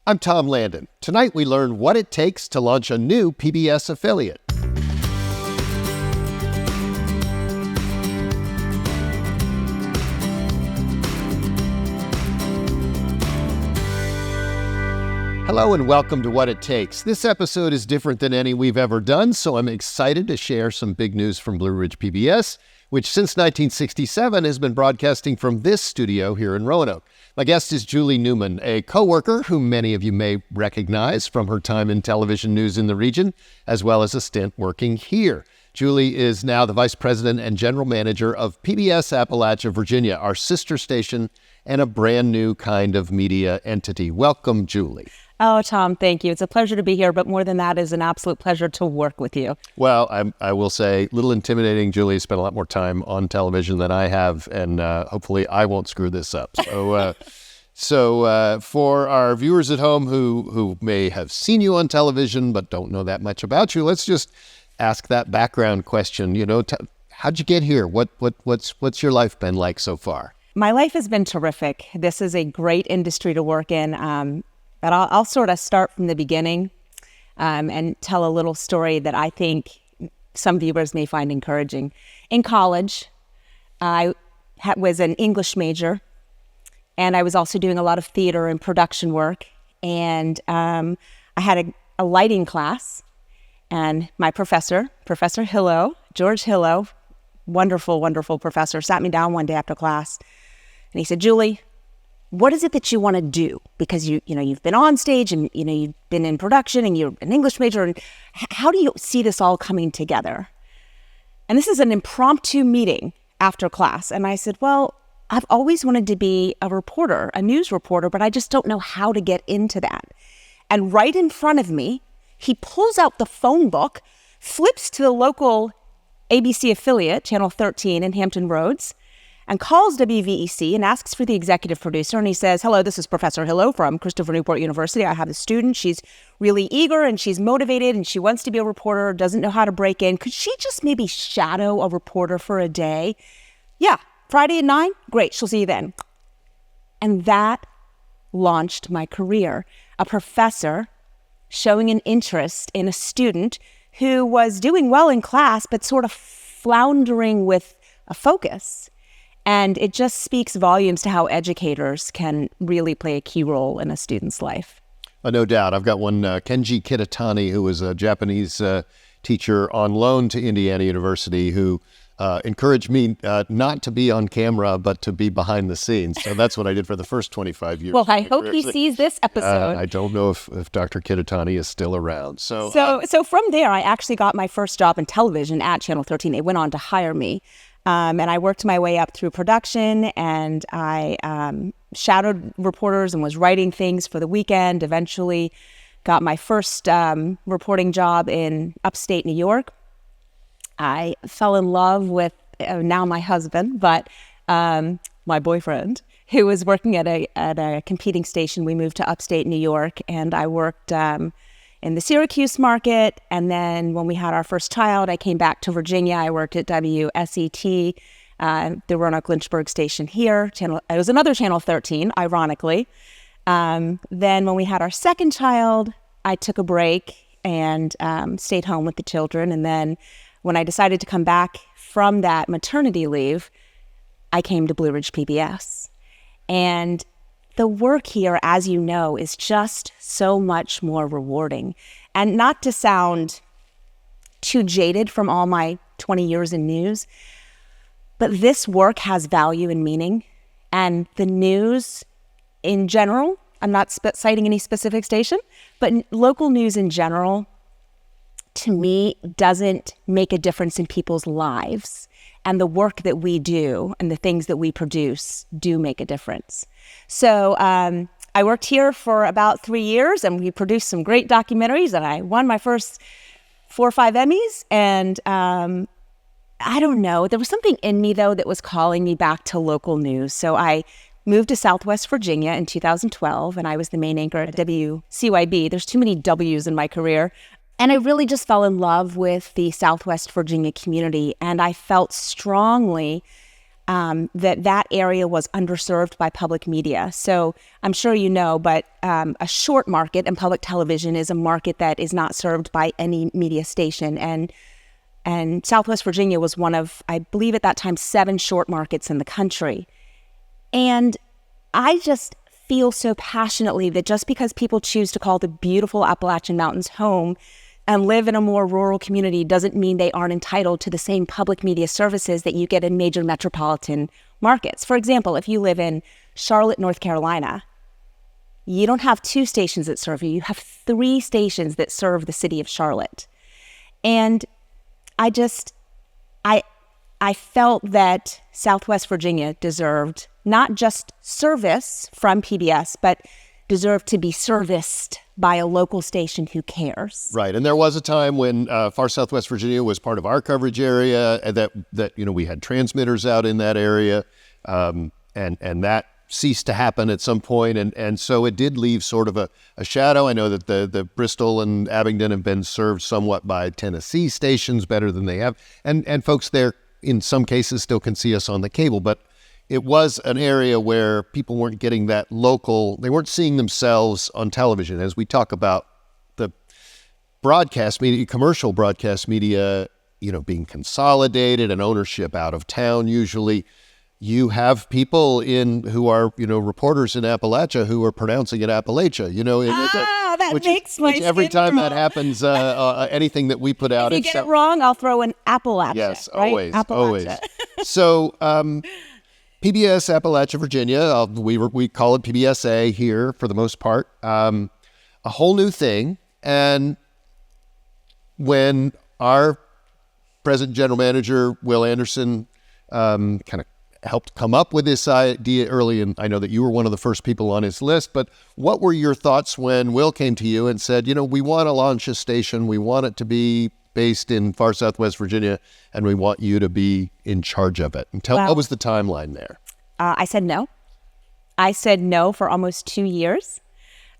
I'm Tom Landon. Tonight we learn what it takes to launch a new PBS affiliate. Hello and welcome to What It Takes. This episode is different than any we've ever done, so I'm excited to share some big news from Blue Ridge PBS, which since 1967 has been broadcasting from this studio here in Roanoke. My guest is Julie Newman, a co-worker who many of you may recognize from her time in television news in the region, as well as a stint working here. Julie is now the Vice President and General Manager of PBS Appalachia, Virginia, our sister station and a brand new kind of media entity. Welcome, Julie. Oh, Tom, thank you. It's a pleasure to be here, but more than that, it's an absolute pleasure to work with you. Well, I will say, a little intimidating. Julie spent a lot more time on television than I have, and hopefully I won't screw this up. So, for our viewers at home who may have seen you on television but don't know that much about you, let's just ask that background question. You know, how'd you get here? What's your life been like so far? My life has been terrific. This is a great industry to work in. But I'll sort of start from the beginning and tell a little story that I think some viewers may find encouraging. In college, I was an English major, and I was also doing a lot of theater and production work. And I had a lighting class, and my professor, Professor Hillo, George Hillo, wonderful, wonderful professor, sat me down one day after class, and he said, "Julie, what is it that you want to do? Because you've been on stage and you've been in production and you're an English major, and how do you see this all coming together?" And this is an impromptu meeting after class. And I said, "Well, I've always wanted to be a reporter, a news reporter, but I just don't know how to get into that." And right in front of me, he pulls out the phone book, flips to the local ABC affiliate, Channel 13 in Hampton Roads, and calls WVEC and asks for the executive producer. And he says, "Hello, this is Professor Hillo from Christopher Newport University. I have a student. She's really eager and she's motivated and she wants to be a reporter, doesn't know how to break in. Could she just maybe shadow a reporter for a day?" "Yeah, Friday at 9? Great, she'll see you then." And that launched my career. A professor showing an interest in a student who was doing well in class, but sort of floundering with a focus. And it just speaks volumes to how educators can really play a key role in a student's life. No doubt. I've got one, Kenji Kitatani, who was a Japanese teacher on loan to Indiana University, who encouraged me not to be on camera, but to be behind the scenes. So that's what I did for the first 25 years. Well, I hope he sees this episode. I don't know if Dr. Kitatani is still around. So from there, I actually got my first job in television at Channel 13. They went on to hire me. And I worked my way up through production, and I shadowed reporters and was writing things for the weekend. Eventually got my first reporting job in upstate New York. I fell in love with now my husband, but my boyfriend, who was working at a competing station. We moved to upstate New York, and I worked in the Syracuse market. And then when we had our first child, I came back to Virginia. I worked at WSET, the Roanoke Lynchburg station here. It was another Channel 13, ironically. Then when we had our second child, I took a break and stayed home with the children. And then when I decided to come back from that maternity leave, I came to Blue Ridge PBS. And the work here, as you know, is just so much more rewarding. And not to sound too jaded from all my 20 years in news, but this work has value and meaning. And the news in general, I'm not citing any specific station, but local news in general, to me, doesn't make a difference in people's lives. And the work that we do and the things that we produce do make a difference. So I worked here for about 3 years, and we produced some great documentaries, and I won my first 4 or 5 Emmys. And I don't know, there was something in me, though, that was calling me back to local news. So I moved to Southwest Virginia in 2012, and I was the main anchor at WCYB. There's too many W's in my career. And I really just fell in love with the Southwest Virginia community, and I felt strongly that area was underserved by public media. So I'm sure you know, but a short market and public television is a market that is not served by any media station. And Southwest Virginia was one of, I believe at that time, 7 short markets in the country. And I just feel so passionately that just because people choose to call the beautiful Appalachian Mountains home and live in a more rural community doesn't mean they aren't entitled to the same public media services that you get in major metropolitan markets. For example, if you live in Charlotte, North Carolina, you don't have 2 stations that serve you. You have 3 stations that serve the city of Charlotte. And I felt that Southwest Virginia deserved not just service from PBS, but deserved to be serviced by a local station who cares. Right, and there was a time when far Southwest Virginia was part of our coverage area, and that we had transmitters out in that area, and that ceased to happen at some point, and so it did leave sort of a shadow. I know that the Bristol and Abingdon have been served somewhat by Tennessee stations better than they have, and folks there in some cases still can see us on the cable, but it was an area where people weren't getting that local, they weren't seeing themselves on television. As we talk about the broadcast media, commercial broadcast media, being consolidated and ownership out of town, usually you have people who are, reporters in Appalachia who are pronouncing it Appalachia, makes my every skin time crawl. that happens, anything that we put out. If you get it wrong, I'll throw an Appalachia. Yes, right? always, Appalachia. always. So, PBS Appalachia, Virginia, we call it PBSA here for the most part, a whole new thing. And when our present general manager, Will Anderson, kind of helped come up with this idea early, and I know that you were one of the first people on his list, but what were your thoughts when Will came to you and said, we want to launch a station, we want it to be based in far Southwest Virginia, and we want you to be in charge of it? And what was the timeline there? I said no. I said no for almost 2 years.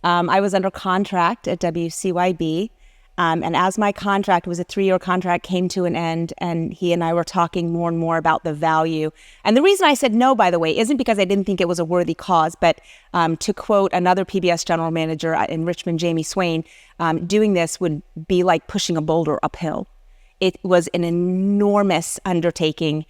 I was under contract at WCYB, and as my contract was a 3-year contract, came to an end, and he and I were talking more and more about the value. And the reason I said no, by the way, isn't because I didn't think it was a worthy cause, but to quote another PBS general manager in Richmond, Jamie Swain, doing this would be like pushing a boulder uphill. It was an enormous undertaking.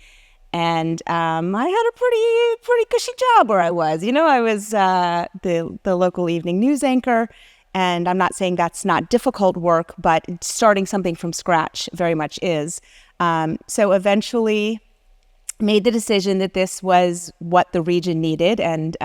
And I had a pretty cushy job where I was. I was the local evening news anchor. And I'm not saying that's not difficult work, but starting something from scratch very much is. So eventually made the decision that this was what the region needed. And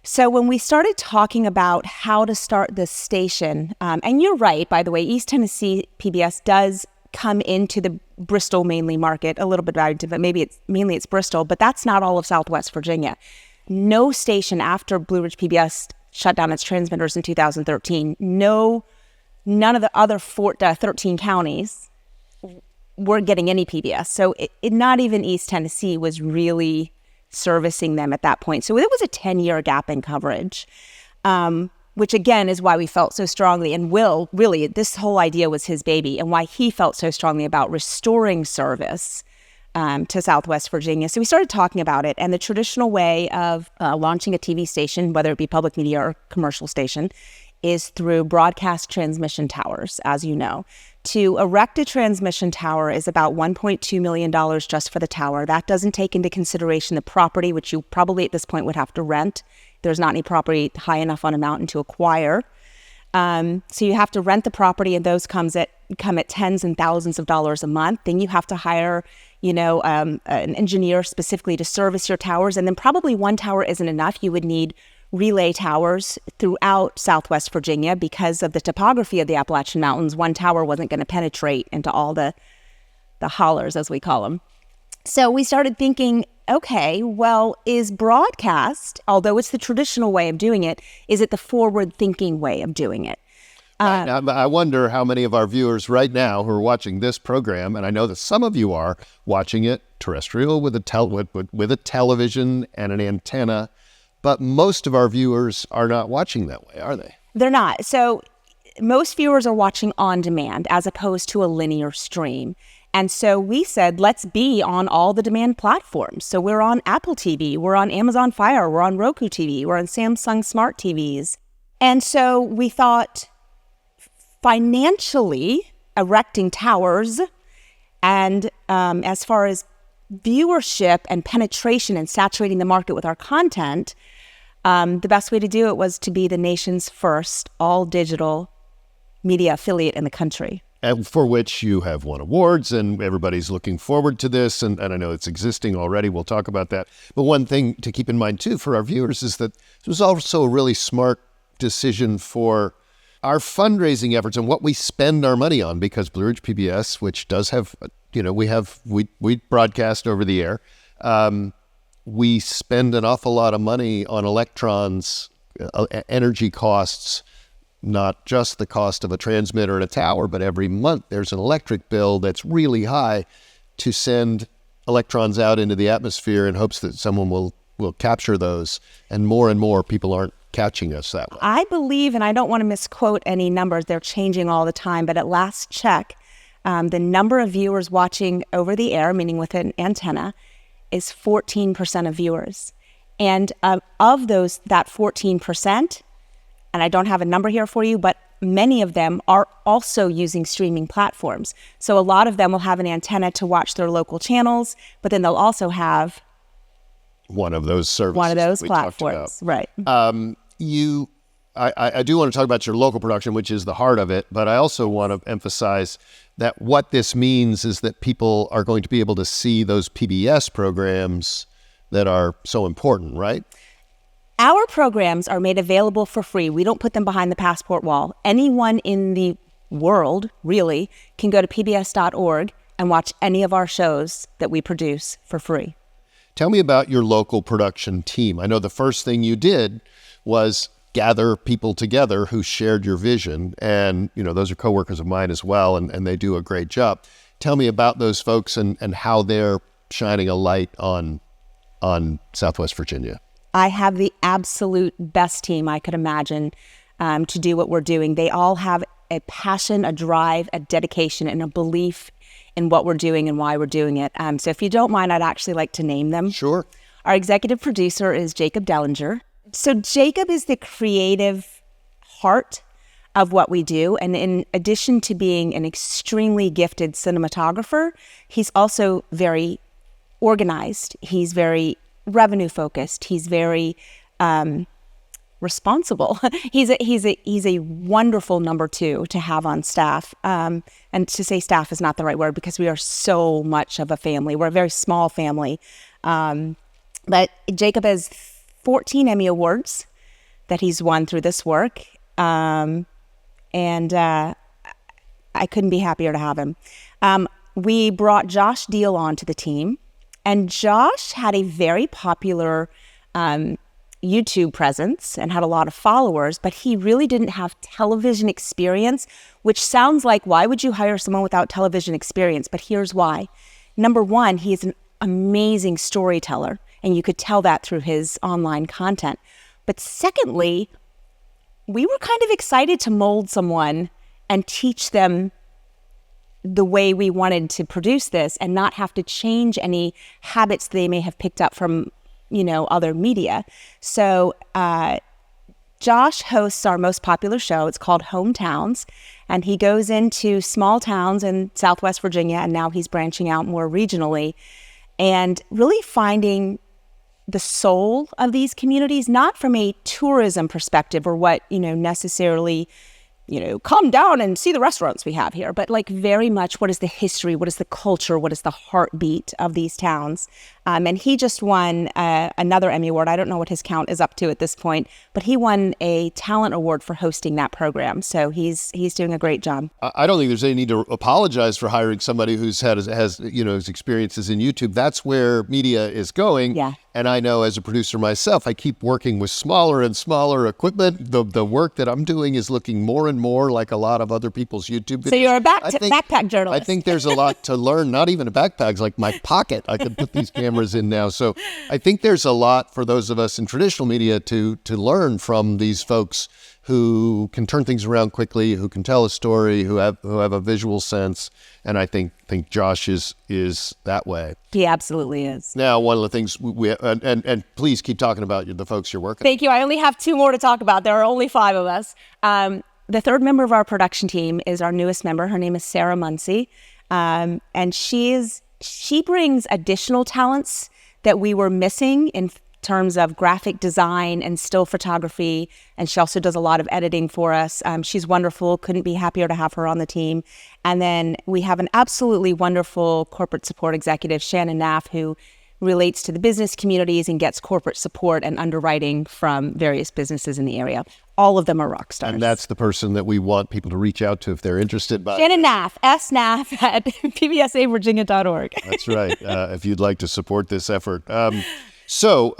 so when we started talking about how to start this station, and you're right, by the way, East Tennessee PBS does come into the Bristol mainly market, a little bit Abingdon, but mainly it's Bristol, but that's not all of Southwest Virginia. No station after Blue Ridge PBS shut down its transmitters in 2013, none of the other 13 counties weren't getting any PBS. So not even East Tennessee was really servicing them at that point. So it was a 10-year gap in coverage, which again is why we felt so strongly. And Will, really, this whole idea was his baby, and why he felt so strongly about restoring service to Southwest Virginia. So we started talking about it, and the traditional way of launching a TV station, whether it be public media or commercial station, is through broadcast transmission towers, as you know. To erect a transmission tower is about $1.2 million just for the tower. That doesn't take into consideration the property, which you probably at this point would have to rent. There's not any property high enough on a mountain to acquire. So you have to rent the property, and those come at tens and thousands of dollars a month. Then you have to hire, an engineer specifically to service your towers. And then probably one tower isn't enough. You would need relay towers throughout Southwest Virginia because of the topography of the Appalachian Mountains. One tower wasn't going to penetrate into all the hollers, as we call them. So we started thinking, okay, well, is broadcast, although it's the traditional way of doing it, is it the forward-thinking way of doing it? I wonder how many of our viewers right now who are watching this program, and I know that some of you are watching it terrestrial with a television and an antenna, but most of our viewers are not watching that way, are they? They're not. So most viewers are watching on demand as opposed to a linear stream. And so we said, let's be on all the demand platforms. So we're on Apple TV, we're on Amazon Fire, we're on Roku TV, we're on Samsung Smart TVs. And so we thought financially erecting towers and as far as viewership and penetration and saturating the market with our content, the best way to do it was to be the nation's first all-digital media affiliate in the country. And for which you have won awards, and everybody's looking forward to this. And I know it's existing already. We'll talk about that. But one thing to keep in mind, too, for our viewers is that it was also a really smart decision for our fundraising efforts and what we spend our money on, because Blue Ridge PBS, which does have, we broadcast over the air. We spend an awful lot of money on electrons, energy costs, not just the cost of a transmitter and a tower, but every month there's an electric bill that's really high to send electrons out into the atmosphere in hopes that someone will capture those. And more people aren't catching us that way. I believe, and I don't want to misquote any numbers, they're changing all the time, but at last check, the number of viewers watching over the air, meaning with an antenna, is 14% of viewers. And of those, that 14%, and I don't have a number here for you, but many of them are also using streaming platforms. So a lot of them will have an antenna to watch their local channels, but then they'll also have one of those services. One of those platforms, right. I do want to talk about your local production, which is the heart of it, but I also want to emphasize that what this means is that people are going to be able to see those PBS programs that are so important, right? Our programs are made available for free. We don't put them behind the passport wall. Anyone in the world, really, can go to pbs.org and watch any of our shows that we produce for free. Tell me about your local production team. I know the first thing you did was gather people together who shared your vision. And, those are coworkers of mine as well, and they do a great job. Tell me about those folks and how they're shining a light on Southwest Virginia. I have the absolute best team I could imagine to do what we're doing. They all have a passion, a drive, a dedication, and a belief in what we're doing and why we're doing it. So if you don't mind, I'd actually like to name them. Sure. Our executive producer is Jacob Dellinger. So Jacob is the creative heart of what we do. And in addition to being an extremely gifted cinematographer, he's also very organized. He's very revenue focused. He's very responsible. He's a wonderful number two to have on staff. And to say staff is not the right word because we are so much of a family. We're a very small family. But Jacob has 14 Emmy Awards that he's won through this work. And I couldn't be happier to have him. We brought Josh Deal onto the team. And Josh had a very popular YouTube presence and had a lot of followers, but he really didn't have television experience, which sounds like, why would you hire someone without television experience? But here's why. Number one, he is an amazing storyteller, and you could tell that through his online content. But secondly, we were kind of excited to mold someone and teach them the way we wanted to produce this and not have to change any habits they may have picked up from, other media. So Josh hosts our most popular show. It's called Hometowns, and he goes into small towns in Southwest Virginia, and now he's branching out more regionally and really finding the soul of these communities, not from a tourism perspective or what, necessarily come down and see the restaurants we have here, but like very much what is the history, what is the culture, what is the heartbeat of these towns. And he just won another Emmy Award. I don't know what his count is up to at this point, but he won a talent award for hosting that program. So he's doing a great job. I don't think there's any need to apologize for hiring somebody has his experiences in YouTube. That's where media is going. Yeah. And I know as a producer myself, I keep working with smaller and smaller equipment. The work that I'm doing is looking more and more like a lot of other people's YouTube videos. So you're a backpack journalist. I think there's a lot to learn, not even a backpack, like my pocket. I could put these cameras in now. So I think there's a lot for those of us in traditional media to learn from these folks who can turn things around quickly, who can tell a story, who have a visual sense, and I think Josh is that way. He absolutely is. Now, one of the things and please keep talking about the folks you're working with. Thank you. I only have 2 more to talk about. There are only 5 of us. The third member of our production team is our newest member. Her name is Sarah Muncie, and she brings additional talents that we were missing in terms of graphic design and still photography, and she also does a lot of editing for us. She's wonderful. Couldn't be happier to have her on the team. And then we have an absolutely wonderful corporate support executive, Shannon Naff, who relates to the business communities and gets corporate support and underwriting from various businesses in the area. All of them are rock stars. And that's the person that we want people to reach out to if they're interested. Shannon Naff, snaff at pbsavirginia.org. That's right, if you'd like to support this effort. So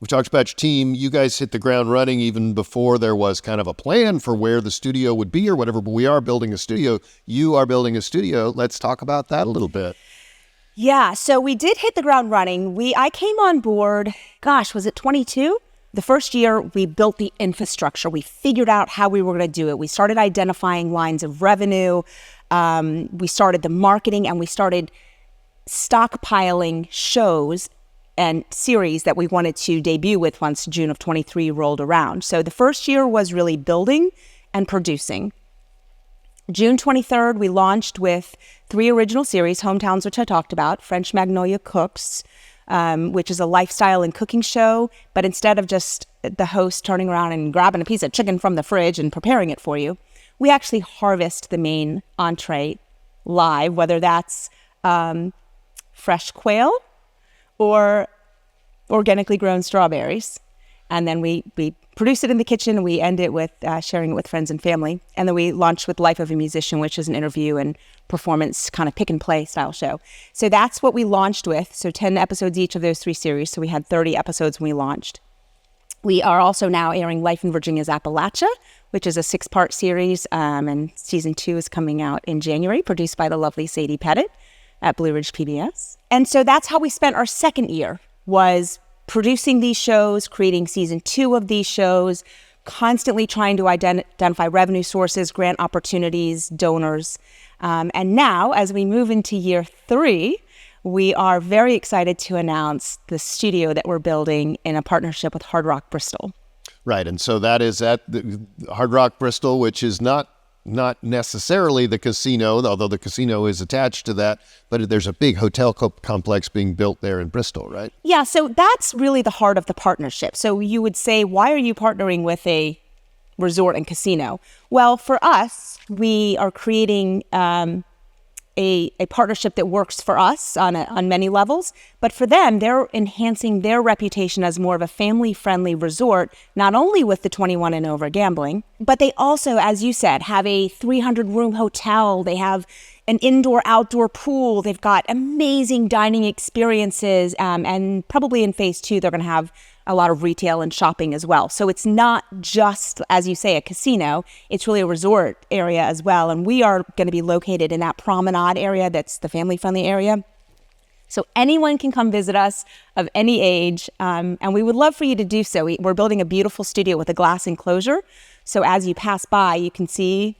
we talked about your team. You guys hit the ground running even before there was kind of a plan for where the studio would be or whatever, but we are building a studio. You are building a studio. Let's talk about that a little bit. Yeah, so we did hit the ground running. I came on board, was it 22? The first year, we built the infrastructure. We figured out how we were going to do it. We started identifying lines of revenue. We started the marketing, and we started stockpiling shows and series that we wanted to debut with once June of 23 rolled around. So the first year was really building and producing. June 23rd, we launched with 3 original series, Hometowns, which I talked about, French Magnolia Cooks, which is a lifestyle and cooking show, but instead of just the host turning around and grabbing a piece of chicken from the fridge and preparing it for you, we actually harvest the main entree live, whether that's fresh quail or organically grown strawberries. And then we produce it in the kitchen, and we end it with sharing it with friends and family. And then we launched with Life of a Musician, which is an interview and performance kind of pick and play style show. So that's what we launched with. So 10 episodes each of those 3 series. So we had 30 episodes when we launched. We are also now airing Life in Virginia's Appalachia, which is a 6-part series. And season 2 is coming out in January, produced by the lovely Sadie Pettit at Blue Ridge PBS. And so that's how we spent our second year, was producing these shows, creating season 2 of these shows, constantly trying to identify revenue sources, grant opportunities, donors. And now, as we move into year 3, we are very excited to announce the studio that we're building in a partnership with Hard Rock Bristol. Right, and so that is at the Hard Rock Bristol, which is not necessarily the casino, although the casino is attached to that, but there's a big hotel complex being built there in Bristol, right? Yeah, so that's really the heart of the partnership. So you would say, why are you partnering with a resort and casino? Well, for us, we are creating a partnership that works for us on many levels, but for them, they're enhancing their reputation as more of a family-friendly resort, not only with the 21 and over gambling, but they also, as you said, have a 300-room hotel. They have an indoor-outdoor pool. They've got amazing dining experiences, and probably in phase 2, they're going to have a lot of retail and shopping as well. So it's not just, as you say, a casino. It's really a resort area as well. And we are going to be located in that promenade area that's the family-friendly area. So anyone can come visit us of any age, and we would love for you to do so. We're building a beautiful studio with a glass enclosure. So as you pass by, you can see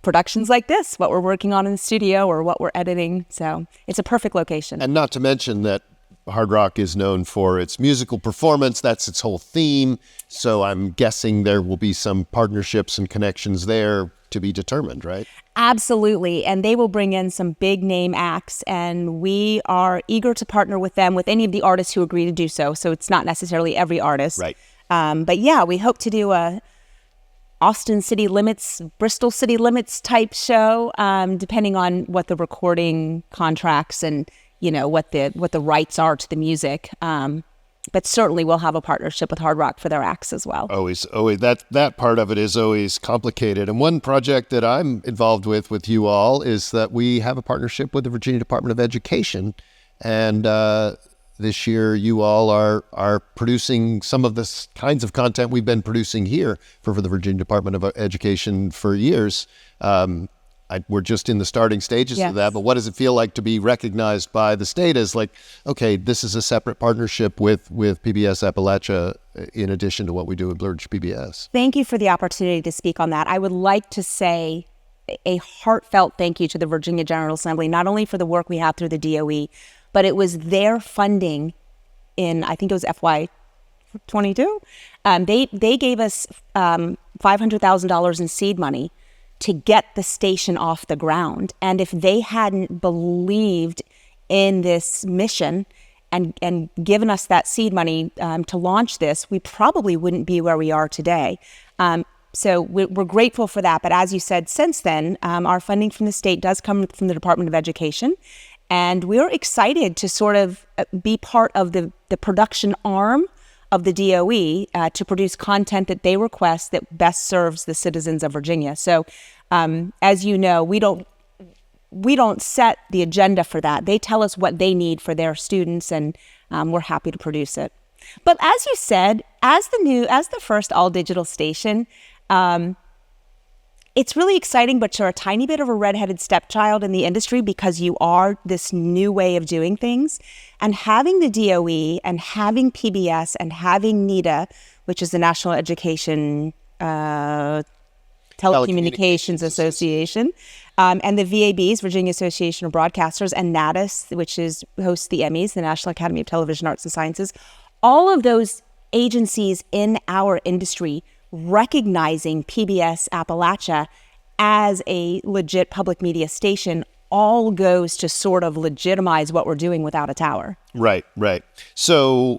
productions like this, what we're working on in the studio or what we're editing. So it's a perfect location. And not to mention that Hard Rock is known for its musical performance. That's its whole theme. So I'm guessing there will be some partnerships and connections there to be determined, right? Absolutely. And they will bring in some big name acts, and we are eager to partner with them, with any of the artists who agree to do so. So it's not necessarily every artist. Right. But yeah, we hope to do a Austin City Limits, Bristol City Limits type show, depending on what the recording contracts and what the rights are to the music. But certainly we'll have a partnership with Hard Rock for their acts as well. Always that part of it is always complicated. And one project that I'm involved with you all is that we have a partnership with the Virginia Department of Education. And this year you all are producing some of the kinds of content we've been producing here for the Virginia Department of Education for years. we're just in the starting stages Yes. of that, but what does it feel like to be recognized by the state as like, okay, this is a separate partnership with PBS Appalachia in addition to what we do with Blue Ridge PBS? Thank you for the opportunity to speak on that. I would like to say a heartfelt thank you to the Virginia General Assembly, not only for the work we have through the DOE, but it was their funding in, I think it was FY 22. They gave us $500,000 in seed money to get the station off the ground. And if they hadn't believed in this mission and given us that seed money to launch this, we probably wouldn't be where we are today. So we're grateful for that. But as you said, since then, our funding from the state does come from the Department of Education. And we're excited to sort of be part of the production arm of the DOE to produce content that they request that best serves the citizens of Virginia. So as you know, we don't set the agenda for that. They tell us what they need for their students, and we're happy to produce it. But as you said, as the first all-digital station, it's really exciting, but you're a tiny bit of a redheaded stepchild in the industry because you are this new way of doing things. And having the DOE and having PBS and having NEDA, which is the National Education Telecommunications Association, and the VABs, Virginia Association of Broadcasters, and NATIS, which hosts the Emmys, the National Academy of Television Arts and Sciences, all of those agencies in our industry recognizing PBS Appalachia as a legit public media station all goes to sort of legitimize what we're doing without a tower. Right. So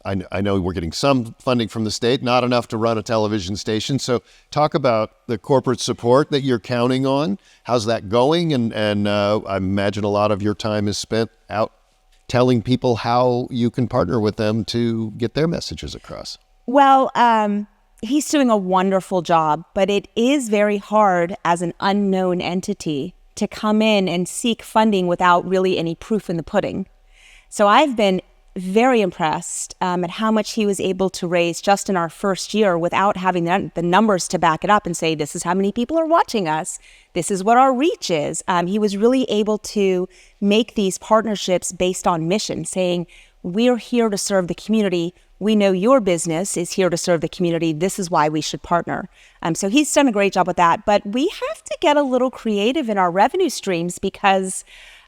I know we're getting some funding from the state, not enough to run a television station. So talk about the corporate support that you're counting on. How's that going? And I imagine a lot of your time is spent out telling people how you can partner with them to get their messages across. Well, he's doing a wonderful job, but it is very hard as an unknown entity to come in and seek funding without really any proof in the pudding. So I've been very impressed at how much he was able to raise just in our first year without having the numbers to back it up and say, this is how many people are watching us. This is what our reach is. He was really able to make these partnerships based on mission, saying, we're here to serve the community. We know your business is here to serve the community. This is why we should partner. So he's done a great job with that. But we have to get a little creative in our revenue streams because,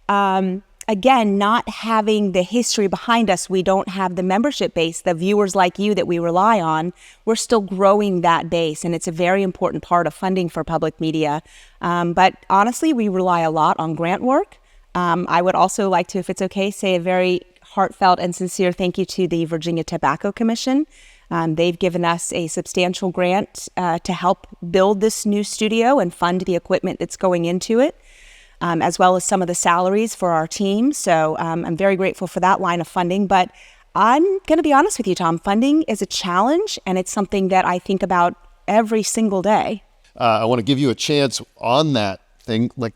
again, not having the history behind us, we don't have the membership base, the viewers like you that we rely on. We're still growing that base, and it's a very important part of funding for public media. But honestly, we rely a lot on grant work. I would also like to, if it's okay, say a very heartfelt and sincere thank you to the Virginia Tobacco Commission. They've given us a substantial grant to help build this new studio and fund the equipment that's going into it, as well as some of the salaries for our team. So I'm very grateful for that line of funding. But I'm going to be honest with you, Tom, funding is a challenge, and it's something that I think about every single day. I want to give you a chance on that thing. Like,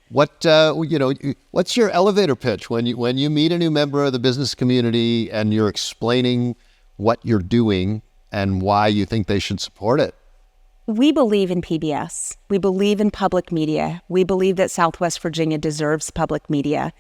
what's your elevator pitch when you meet a new member of the business community and you're explaining what you're doing and why you think they should support it? We believe in PBS. We believe in public media. We believe that Southwest Virginia deserves public media.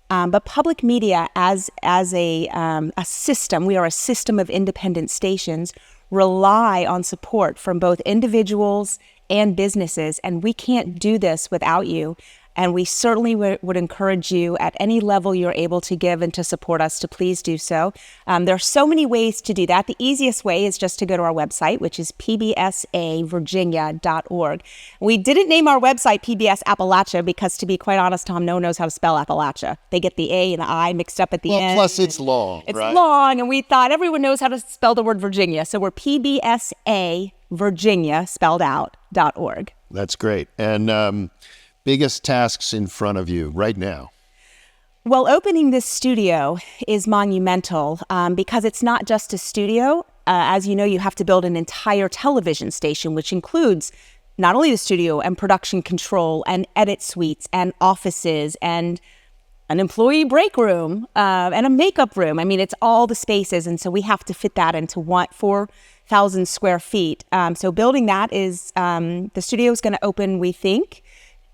But public media as a system, we are a system of independent stations, rely on support from both individuals and businesses, and we can't do this without you. And we certainly would encourage you at any level you're able to give and to support us to please do so. There are so many ways to do that. The easiest way is just to go to our website, which is pbsavirginia.org. We didn't name our website PBS Appalachia because, to be quite honest, Tom, no one knows how to spell Appalachia. They get the A and the I mixed up at the end. Plus it's long, It's right? long, and we thought everyone knows how to spell the word Virginia. So we're PBSA Virginia, spelled out, .org. That's great. And biggest tasks in front of you right now? Well, opening this studio is monumental because it's not just a studio. As you know, you have to build an entire television station, which includes not only the studio and production control and edit suites and offices and an employee break room and a makeup room. I mean, it's all the spaces. And so we have to fit that into 1,000 square feet. So building that is, the studio is going to open, we think,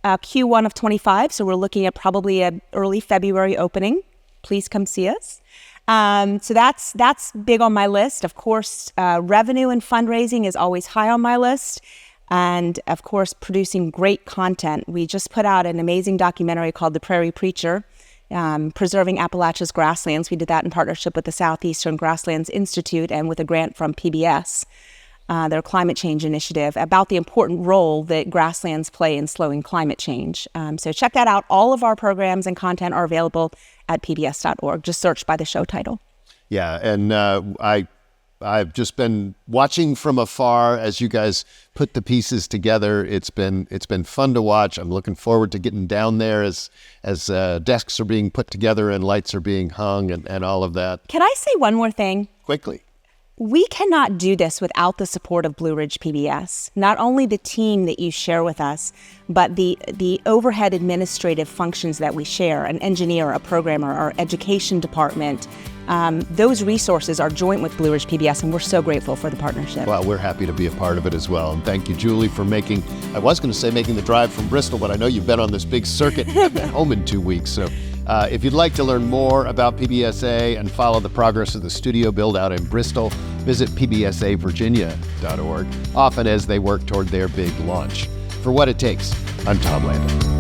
Q1 of 25. So we're looking at probably an early February opening. Please come see us. So that's big on my list. Of course, revenue and fundraising is always high on my list. And of course, producing great content. We just put out an amazing documentary called The Prairie Preacher, Preserving Appalachia's Grasslands. We did that in partnership with the Southeastern Grasslands Institute and with a grant from PBS, their climate change initiative, about the important role that grasslands play in slowing climate change. So check that out. All of our programs and content are available at pbs.org. Just search by the show title. Yeah, and I've just been watching from afar as you guys put the pieces together. It's been fun to watch. I'm looking forward to getting down there as desks are being put together and lights are being hung and all of that. Can I say one more thing? Quickly. We cannot do this without the support of Blue Ridge PBS. Not only the team that you share with us, but the overhead administrative functions that we share, an engineer, a programmer, our education department. Those resources are joint with Blue Ridge PBS, and we're so grateful for the partnership. Well, we're happy to be a part of it as well. And thank you, Julie, for making the drive from Bristol, but I know you've been on this big circuit and have been home in 2 weeks. So if you'd like to learn more about PBSA and follow the progress of the studio build out in Bristol, visit pbsavirginia.org, often as they work toward their big launch. For What It Takes, I'm Tom Landon.